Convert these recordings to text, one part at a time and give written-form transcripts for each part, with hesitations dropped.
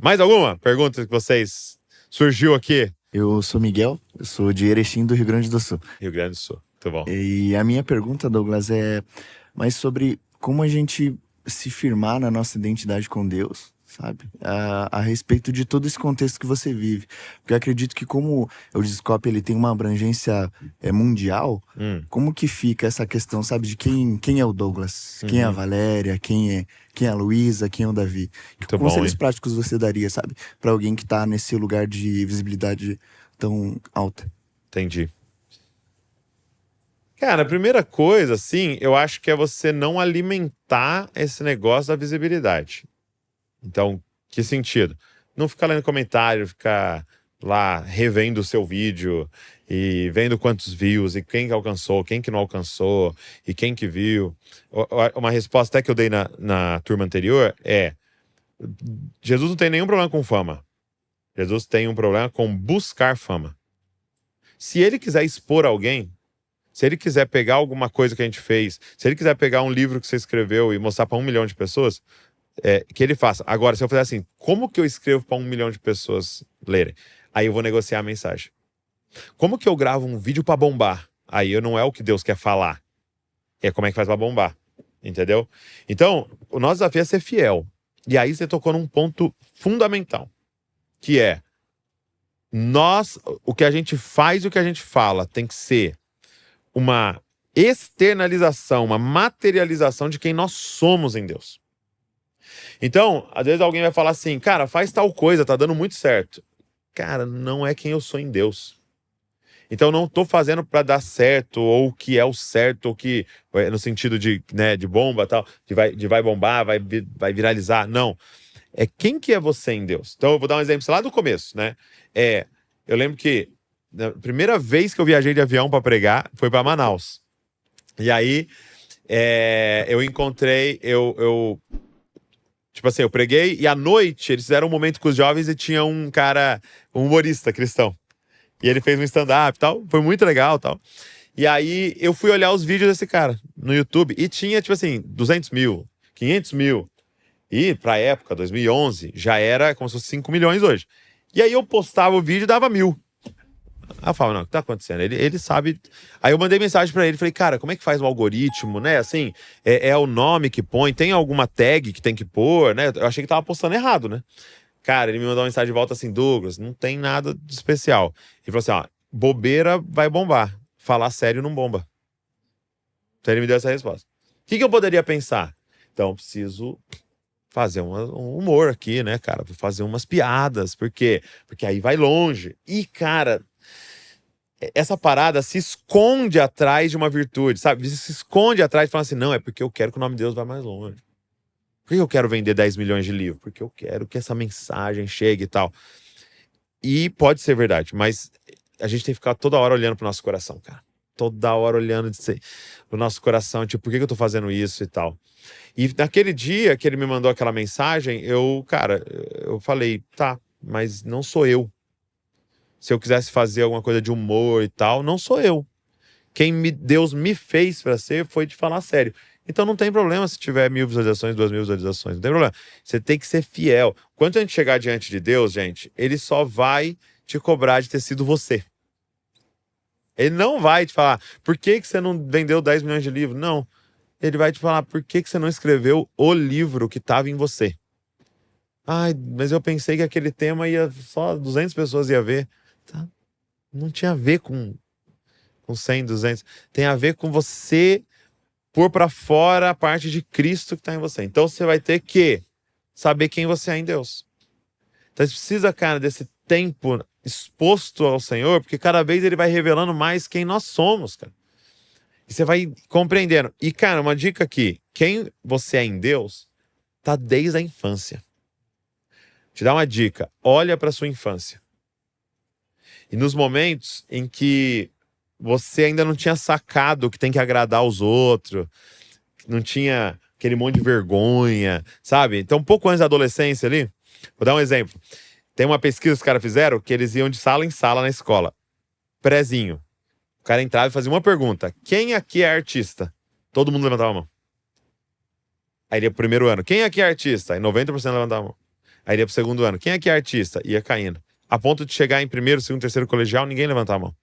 Mais alguma pergunta que vocês surgiu aqui? Eu sou Miguel, eu sou de Erechim, do Rio Grande do Sul. Rio Grande do Sul, muito bom. E a minha pergunta, Douglas, é mais sobre como a gente se firmar na nossa identidade com Deus, sabe? A respeito de todo esse contexto que você vive. Porque eu acredito que como o Discope, ele tem uma abrangência mundial, como que fica essa questão, sabe? De quem é o Douglas, quem é a Valéria, quem é a Luísa, quem é o Davi. Que Muito conselhos bom, práticos você daria, sabe? Pra alguém que tá nesse lugar de visibilidade tão alta. Entendi. Cara, a primeira coisa, assim, eu acho que é você não alimentar esse negócio da visibilidade. Então, que sentido? Não ficar lendo comentário, ficar lá revendo o seu vídeo e vendo quantos views e quem que alcançou, quem que não alcançou e quem que viu. Uma resposta até que eu dei na turma anterior é: Jesus não tem nenhum problema com fama. Jesus tem um problema com buscar fama. Se ele quiser expor alguém, se ele quiser pegar alguma coisa que a gente fez, se ele quiser pegar um livro que você escreveu e mostrar para 1 milhão de pessoas, que ele faça. Agora, se eu fizer assim, como que eu escrevo para 1 milhão de pessoas lerem? Aí eu vou negociar a mensagem. Como que eu gravo um vídeo para bombar? Aí não é o que Deus quer falar. É como é que faz para bombar. Entendeu? Então, o nosso desafio é ser fiel. E aí você tocou num ponto fundamental, que é o que a gente faz e o que a gente fala tem que ser uma externalização, uma materialização de quem nós somos em Deus. Então, às vezes alguém vai falar assim, cara, faz tal coisa, tá dando muito certo. Cara, não é quem eu sou em Deus. Então, não tô fazendo para dar certo, ou que é o certo, ou que, no sentido de, né, de bomba tal, de vai bombar, vai viralizar. Não. É quem que é você em Deus. Então, eu vou dar um exemplo lá do começo, né? Eu lembro que a primeira vez que eu viajei de avião para pregar foi para Manaus. E aí, eu encontrei, tipo assim, eu preguei e à noite eles fizeram um momento com os jovens e tinha um cara, um humorista cristão. E ele fez um stand-up e tal, foi muito legal e tal. E aí eu fui olhar os vídeos desse cara no YouTube e tinha, tipo assim, 200 mil, 500 mil. E pra época, 2011, já era como se fosse 5 milhões hoje. E aí eu postava o vídeo e dava 1.000. Aí eu falava, não, o que tá acontecendo? Ele sabe. Aí eu mandei mensagem pra ele, falei, cara, como é que faz o algoritmo, né? Assim, é o nome que põe, tem alguma tag que tem que pôr, né? Eu achei que tava postando errado, né? Cara, ele me mandou uma mensagem de volta assim, Douglas, não tem nada de especial. Ele falou assim, ó, bobeira vai bombar, falar sério não bomba. Então ele me deu essa resposta. O que eu poderia pensar? Então, eu preciso fazer um humor aqui, né, cara? Fazer umas piadas, por quê? Porque aí vai longe. E, cara, essa parada se esconde atrás de uma virtude, sabe? Se esconde atrás e fala assim, não, é porque eu quero que o nome de Deus vá mais longe. Por que eu quero vender 10 milhões de livros? Porque eu quero que essa mensagem chegue e tal. E pode ser verdade, mas a gente tem que ficar toda hora olhando pro nosso coração, cara. Toda hora olhando pro nosso coração, tipo, por que eu tô fazendo isso e tal. E naquele dia que ele me mandou aquela mensagem, eu falei, tá, mas não sou eu. Se eu quisesse fazer alguma coisa de humor e tal, não sou eu. Deus me fez pra ser foi de falar sério. Então não tem problema se tiver 1.000 visualizações, 2.000 visualizações, não tem problema. Você tem que ser fiel. Quando a gente chegar diante de Deus, gente, ele só vai te cobrar de ter sido você. Ele não vai te falar, por que você não vendeu 10 milhões de livros? Não. Ele vai te falar, por que você não escreveu o livro que estava em você? Ai, mas eu pensei que aquele tema só 200 pessoas ia ver. Tá? Não tinha a ver com 100, 200. Tem a ver com você pôr para fora a parte de Cristo que está em você. Então você vai ter que saber quem você é em Deus. Então você precisa, cara, desse tempo exposto ao Senhor, porque cada vez ele vai revelando mais quem nós somos, cara. E você vai compreendendo. E, cara, uma dica aqui. Quem você é em Deus tá desde a infância. Te dá uma dica. Olha para sua infância. E nos momentos em que você ainda não tinha sacado que tem que agradar aos outros, não tinha aquele monte de vergonha, sabe? Então, um pouco antes da adolescência ali, vou dar um exemplo. Tem uma pesquisa que os caras fizeram que eles iam de sala em sala na escola. Prezinho. O cara entrava e fazia uma pergunta. Quem aqui é artista? Todo mundo levantava a mão. Aí ele ia pro primeiro ano. Quem aqui é artista? Aí 90% levantava a mão. Aí ia pro segundo ano. Quem é que é artista? Ia caindo. A ponto de chegar em primeiro, segundo, terceiro colegial, ninguém levantar a mão.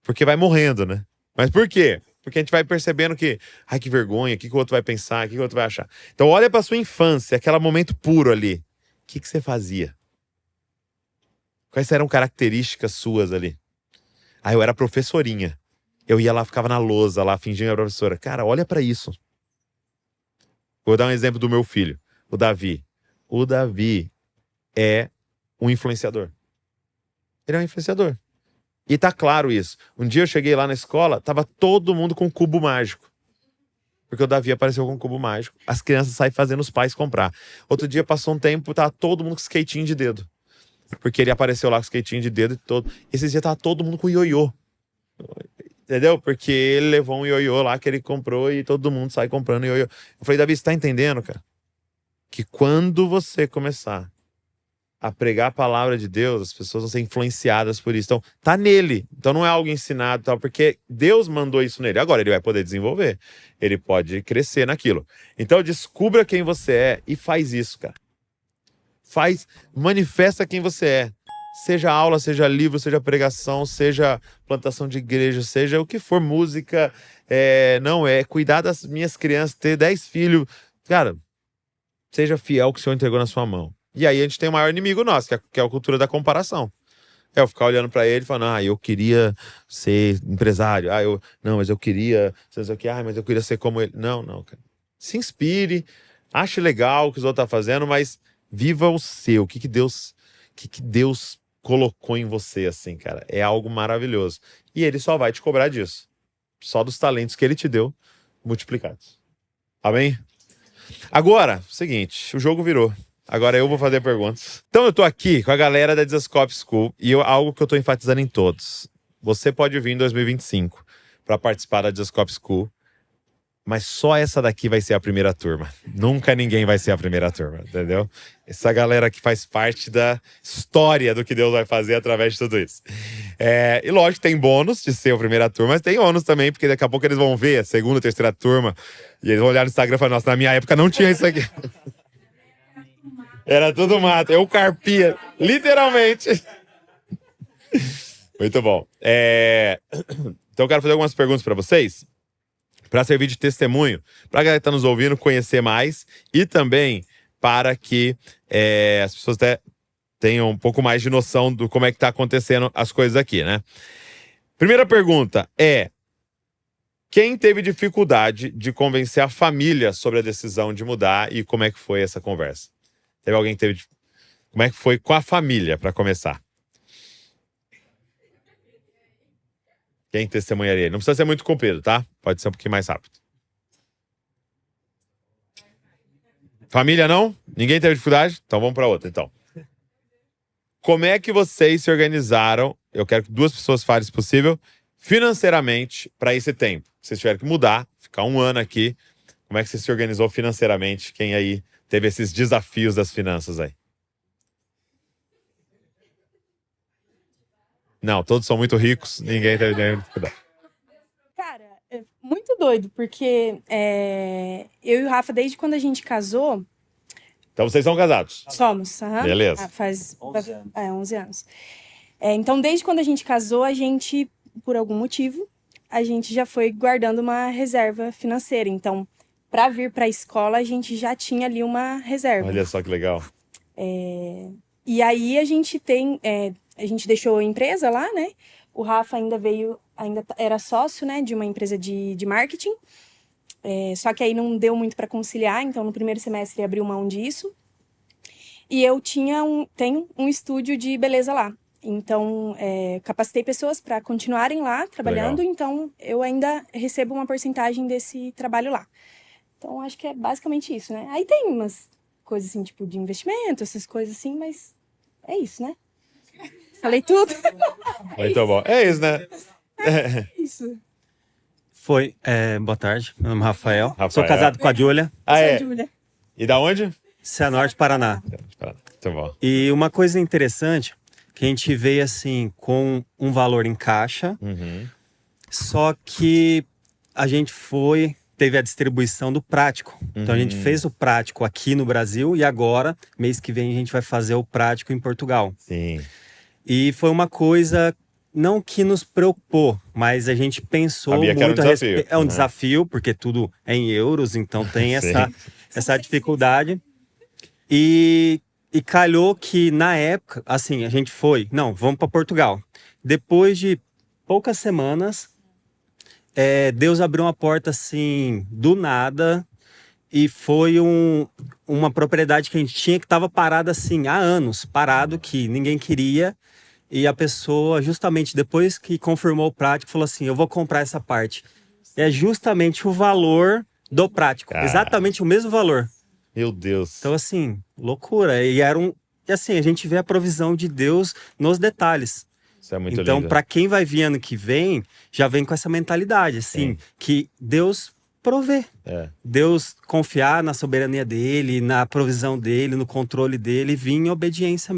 Porque vai morrendo, né? Mas por quê? Porque a gente vai percebendo que, ai, que vergonha, o que o outro vai pensar, o que o outro vai achar. Então olha pra sua infância, aquele momento puro ali. O que você fazia? Quais eram características suas ali? Ah, eu era professorinha. Eu ia lá, ficava na lousa lá, fingindo a professora. Cara, olha pra isso. Vou dar um exemplo do meu filho, o Davi. O Davi é um influenciador. Ele é um influenciador. E tá claro isso. Um dia eu cheguei lá na escola, tava todo mundo com cubo mágico. Porque o Davi apareceu com um cubo mágico. As crianças saem fazendo os pais comprar. Outro dia passou um tempo, tava todo mundo com skatinho de dedo. Porque ele apareceu lá com skatinho de dedo e todo. Esses dias tava todo mundo com ioiô. Entendeu? Porque ele levou um ioiô lá que ele comprou e todo mundo sai comprando ioiô. Eu falei, Davi, você tá entendendo, cara? Que quando você começar a pregar a palavra de Deus, as pessoas vão ser influenciadas por isso. Então, tá nele. Então não é algo ensinado, tal, porque Deus mandou isso nele. Agora ele vai poder desenvolver. Ele pode crescer naquilo. Então descubra quem você é e faz isso, cara. Manifesta quem você é. Seja aula, seja livro, seja pregação, seja plantação de igreja, seja o que for, música. Não é cuidar das minhas crianças, ter 10 filhos. Cara, seja fiel ao que o Senhor entregou na sua mão. E aí a gente tem o maior inimigo nosso, que é a cultura da comparação. É eu ficar olhando pra ele e falando, eu queria ser empresário. Não, mas eu queria ser o que, mas eu queria ser como ele. Não, cara. Se inspire, ache legal o que os outros estão fazendo, mas viva o seu. O que Deus colocou em você, assim, cara. É algo maravilhoso. E ele só vai te cobrar disso. Só dos talentos que ele te deu, multiplicados. Amém? Agora, seguinte, o jogo virou. Agora eu vou fazer perguntas. Então eu tô aqui com a galera da Desascope School e algo que eu tô enfatizando em todos. Você pode vir em 2025 para participar da Desascope School, mas só essa daqui vai ser a primeira turma. Nunca ninguém vai ser a primeira turma, entendeu? Essa galera que faz parte da história do que Deus vai fazer através de tudo isso. E lógico, tem bônus de ser a primeira turma, mas tem ônus também, porque daqui a pouco eles vão ver a segunda, terceira turma, e eles vão olhar no Instagram e falar, nossa, na minha época não tinha isso aqui. Era tudo mato, eu carpia, literalmente. Muito bom. Então eu quero fazer algumas perguntas para vocês, para servir de testemunho, para a galera que está nos ouvindo conhecer mais e também para que as pessoas tenham um pouco mais de noção do como é que está acontecendo as coisas aqui, né? Primeira pergunta é: quem teve dificuldade de convencer a família sobre a decisão de mudar e como é que foi essa conversa? Teve alguém que teve... Como é que foi com a família, para começar? Quem testemunharia? Não precisa ser muito comprido, tá? Pode ser um pouquinho mais rápido. Família não? Ninguém teve dificuldade? Então vamos para outra, então. Como é que vocês se organizaram? Eu quero que 2 pessoas falem, se possível, financeiramente para esse tempo. Vocês tiveram que mudar, ficar 1 ano aqui. Como é que você se organizou financeiramente? Quem aí teve esses desafios das finanças aí? Não, todos são muito ricos, ninguém teve nenhuma dificuldade. Cara, é muito doido, porque eu e o Rafa, desde quando a gente casou, Então vocês são casados? somos. Beleza. Faz 11 anos. 11 anos. Então, desde quando a gente casou, a gente, por algum motivo, a gente já foi guardando uma reserva financeira. Então, para vir para a escola, a gente já tinha ali uma reserva. Olha só que legal. E aí a gente a gente deixou a empresa lá, né? O Rafa ainda era sócio, né, de uma empresa de marketing. Só que aí não deu muito para conciliar, então no primeiro semestre ele abriu mão disso. E eu tenho um estúdio de beleza lá. Então, capacitei pessoas para continuarem lá trabalhando, Legal. então eu ainda recebo uma porcentagem desse trabalho lá. Então, acho que é basicamente isso, né? Aí tem umas coisas assim, tipo de investimento, essas coisas assim, mas é isso, né? Falei tudo. Muito bom. É isso, né? É isso. Boa tarde, meu nome é Rafael. Rafael. Sou casado com a Júlia, Ah, Sou a é. Júlia. E da onde? Cianorte, Paraná. Muito bom. E uma coisa interessante, que a gente veio assim, com um valor em caixa, Uhum. só que a gente teve a distribuição do prático. Então a gente fez o prático aqui no Brasil e agora, mês que vem, a gente vai fazer o prático em Portugal. Sim. E foi uma coisa não que nos preocupou, mas a gente pensou Sabia que era um muito a desafio. respeito. É um Uhum. desafio, porque tudo é em euros, então tem Sim. essa dificuldade. E calhou que na época, assim, a gente foi, não, vamos para Portugal. Depois de poucas semanas, Deus abriu uma porta assim, do nada, e foi uma propriedade que a gente tinha que estava parada assim, há anos, parado, que ninguém queria. E a pessoa, justamente depois que confirmou o prático, falou assim, eu vou comprar essa parte. É justamente o valor do prático, Cara. exatamente o mesmo valor. Meu Deus. Então, assim, loucura. E assim, a gente vê a provisão de Deus nos detalhes. Isso é muito Então, lindo. para quem vai vir ano que vem, já vem com essa mentalidade, assim, Sim. que Deus provê. É. Deus confiar na soberania dele, na provisão dele, no controle dele, vir em obediência.